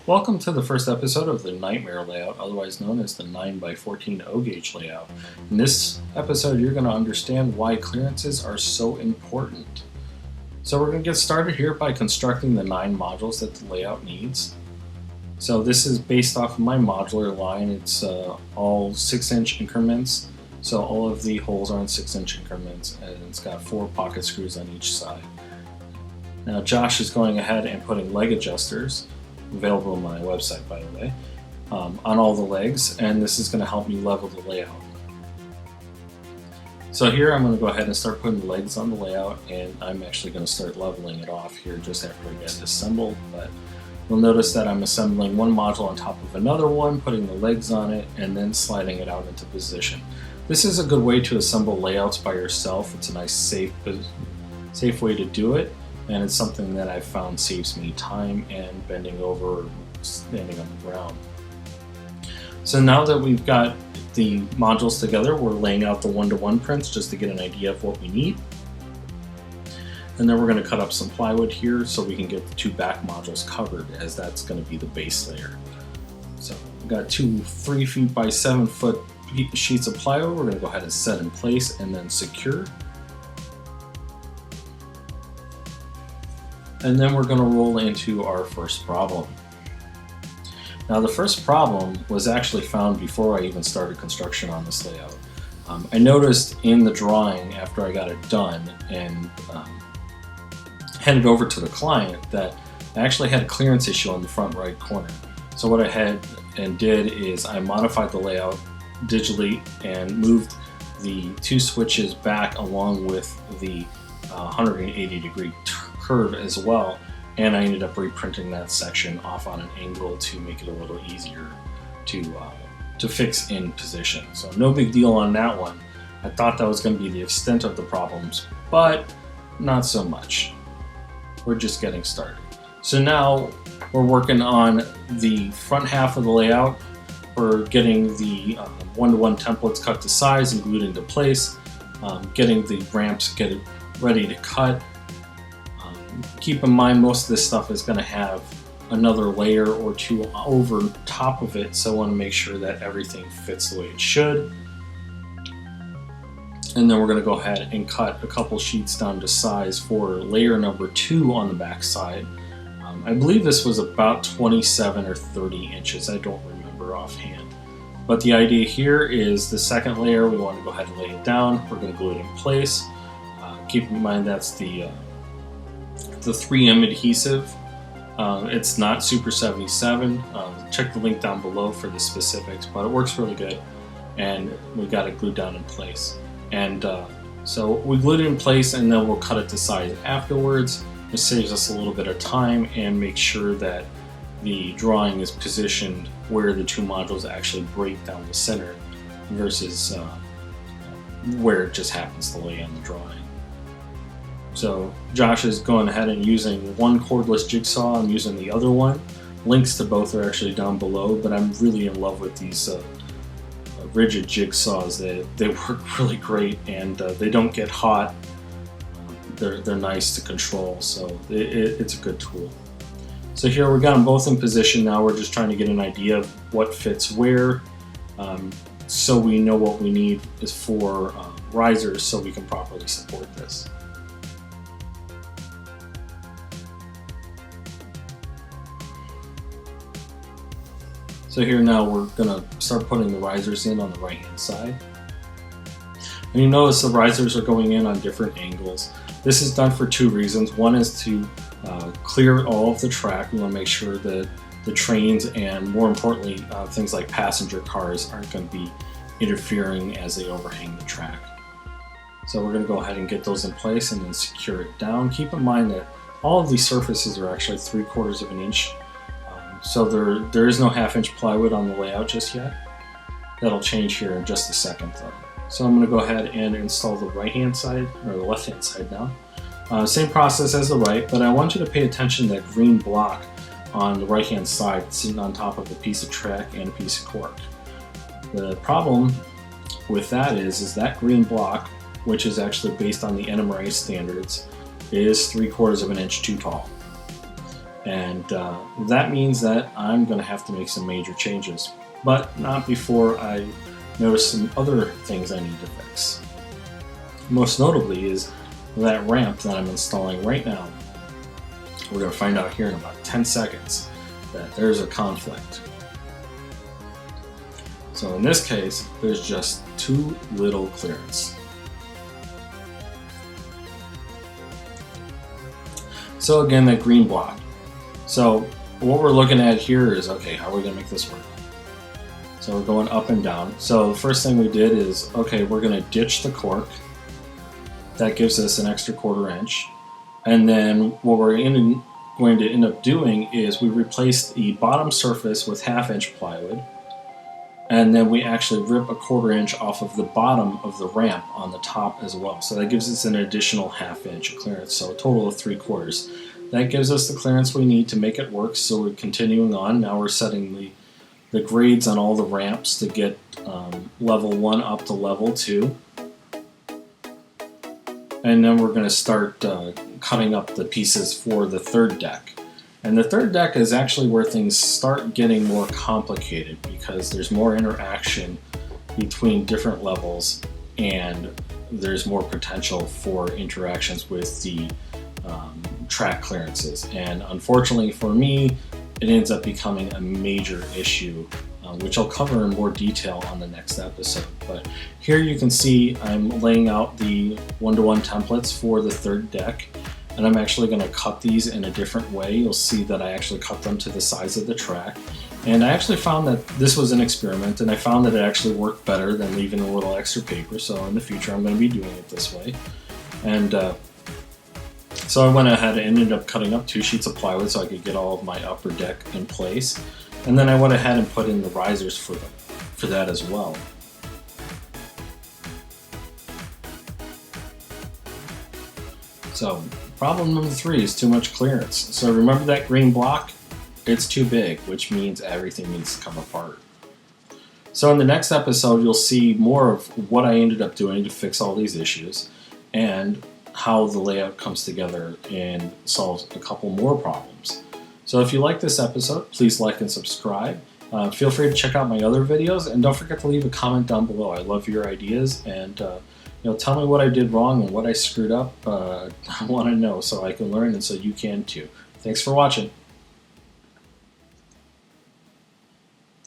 Welcome to the first episode of the Nightmare layout, otherwise known as the 9x14 O-gauge layout. In this episode, you're going to understand why clearances are so important. So we're going to get started here by constructing the 9 modules that the layout needs. So this is based off of my modular line. It's all 6-inch increments. So all of the holes are in 6-inch increments, and it's got 4 pocket screws on each side. Now Josh is going ahead and putting leg adjusters, available on my website by the way, on all the legs, and this is going to help me level the layout. So here I'm going to go ahead and start putting the legs on the layout, and I'm actually going to start leveling it off here just after I get it assembled. But you'll notice that I'm assembling one module on top of another one, putting the legs on it, and then sliding it out into position. This is a good way to assemble layouts by yourself. It's a nice safe way to do it. And it's something that I've found saves me time and bending over, standing on the ground. So now that we've got the modules together, we're laying out the one-to-one prints just to get an idea of what we need. And then we're going to cut up some plywood here so we can get the 2 back modules covered, as that's going to be the base layer. So we've got 2 3 feet by 7 foot sheets of plywood. We're going to go ahead and set in place and then secure. And then we're going to roll into our first problem. Now the first problem was actually found before I even started construction on this layout. I noticed in the drawing after I got it done and handed over to the client that I actually had a clearance issue on the front right corner. So what I had and did is I modified the layout digitally and moved the 2 switches back along with the 180-degree curve as well, and I ended up reprinting that section off on an angle to make it a little easier to fix in position. So no big deal on that one. I thought that was going to be the extent of the problems, but not so much. We're just getting started. So now we're working on the front half of the layout. We're getting the one-to-one templates cut to size and glued into place, getting the ramps ready to cut. Keep in mind most of this stuff is going to have another layer or 2 over top of it, so I want to make sure that everything fits the way it should. And then we're going to go ahead and cut a couple sheets down to size for layer number 2 on the back side. I believe this was about 27 or 30 inches, I don't remember offhand. But the idea here is the second layer, we want to go ahead and lay it down. We're going to glue it in place. Keep in mind that's the 3M adhesive. It's not Super 77. Check the link down below for the specifics, but it works really good, and we got it glued down in place. And so we glued it in place, and then we'll cut it to size afterwards. It saves us a little bit of time and makes sure that the drawing is positioned where the 2 modules actually break down the center versus where it just happens to lay on the drawing. So Josh is going ahead and using one cordless jigsaw. I'm using the other one. Links to both are actually down below, but I'm really in love with these Ridgid jigsaws. They work really great, and they don't get hot. They're nice to control, so it's a good tool. So here we got them both in position. Now we're just trying to get an idea of what fits where, so we know what we need is for risers so we can properly support this. So here now we're going to start putting the risers in on the right hand side. And you notice the risers are going in on different angles. This is done for 2 reasons. One is to clear all of the track. We want to make sure that the trains and, more importantly, things like passenger cars aren't going to be interfering as they overhang the track. So we're going to go ahead and get those in place and then secure it down. Keep in mind that all of these surfaces are actually 3/4 of an inch. So there is no 1/2 inch plywood on the layout just yet. That'll change here in just a second though. So I'm going to go ahead and install the right hand side, or the left hand side now. Same process as the right, but I want you to pay attention to that green block on the right hand side sitting on top of a piece of track and a piece of cork. The problem with that is that green block, which is actually based on the NMRA standards, is 3/4 of an inch too tall. And that means that I'm going to have to make some major changes, but not before I notice some other things I need to fix. Most notably is that ramp that I'm installing right now. We're going to find out here in about 10 seconds that there's a conflict. So in this case, there's just too little clearance. So again, that green block. So what we're looking at here is, okay, how are we going to make this work? So we're going up and down. So the first thing we did is, okay, we're going to ditch the cork. That gives us an extra 1/4 inch. And then what we're going to end up doing is we replaced the bottom surface with 1/2 inch plywood. And then we actually rip a 1/4 inch off of the bottom of the ramp on the top as well. So that gives us an additional 1/2 inch of clearance, so a total of 3/4. That gives us the clearance we need to make it work, so we're continuing on. Now we're setting the grades on all the ramps to get level 1 up to level 2. And then we're going to start cutting up the pieces for the third deck. And the third deck is actually where things start getting more complicated because there's more interaction between different levels and there's more potential for interactions with the track clearances. And unfortunately for me, it ends up becoming a major issue, which I'll cover in more detail on the next episode. But here you can see I'm laying out the 1-to-1 templates for the third deck. And I'm actually going to cut these in a different way. You'll see that I actually cut them to the size of the track. And I actually found that this was an experiment, and I found that it actually worked better than leaving a little extra paper. So in the future, I'm going to be doing it this way. And so I went ahead and ended up cutting up 2 sheets of plywood so I could get all of my upper deck in place. And then I went ahead and put in the risers for that as well. So problem number 3 is too much clearance. So remember that green block? It's too big, which means everything needs to come apart. So in the next episode, you'll see more of what I ended up doing to fix all these issues and how the layout comes together and solves a couple more problems. So if you like this episode, please like and subscribe. Feel free to check out my other videos, and don't forget to leave a comment down below. I love your ideas, and tell me what I did wrong and what I screwed up. I want to know so I can learn and so you can too. Thanks for watching.